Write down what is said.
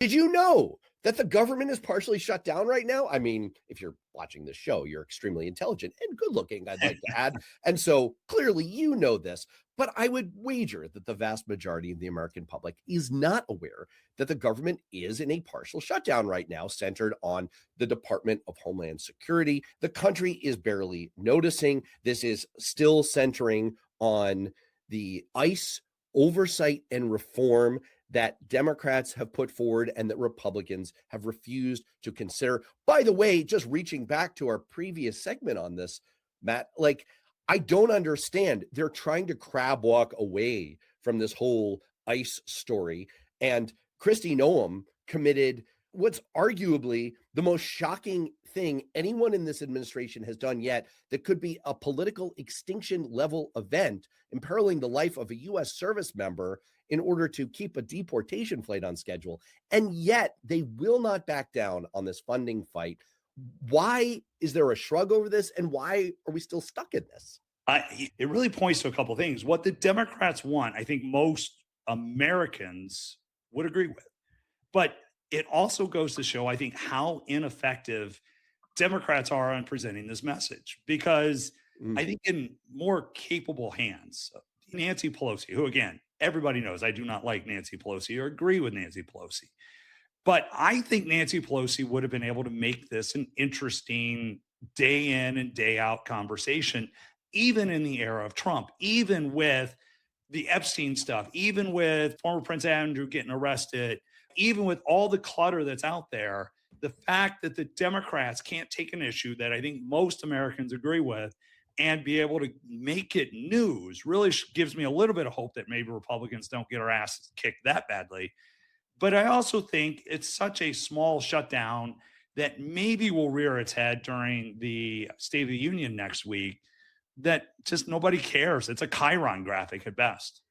Did you know that the government is partially shut down right now? I mean, if you're watching this show, you're extremely intelligent and good looking, I'd like to add. And so clearly you know this, but I would wager that the vast majority of the American public is not aware that the government is in a partial shutdown right now, centered on the Department of Homeland Security. The country is barely noticing. This is still centering on the ICE oversight and reform that Democrats have put forward and that Republicans have refused to consider. By the way, just reaching back to our previous segment on this, Matt, like, I don't understand. They're trying to crab walk away from this whole ICE story. And Kristi Noem committed what's arguably the most shocking thing anyone in this administration has done yet, that could be a political extinction level event, imperiling the life of a U.S. service member in order to keep a deportation flight on schedule. And yet they will not back down on this funding fight. Why is there a shrug over this? And why are we still stuck in this? It really points to a couple of things. What the Democrats want, I think most Americans would agree with. But it also goes to show, I think, how ineffective Democrats are on presenting this message. Because I think in more capable hands, Nancy Pelosi, who, again, everybody knows I do not like Nancy Pelosi or agree with Nancy Pelosi. But I think Nancy Pelosi would have been able to make this an interesting day in and day out conversation, even in the era of Trump, even with the Epstein stuff, even with former Prince Andrew getting arrested, even with all the clutter that's out there. The fact that the Democrats can't take an issue that I think most Americans agree with and be able to make it news really gives me a little bit of hope that maybe Republicans don't get our asses kicked that badly. But I also think it's such a small shutdown that maybe will rear its head during the State of the Union next week, that just nobody cares. It's a chyron graphic at best.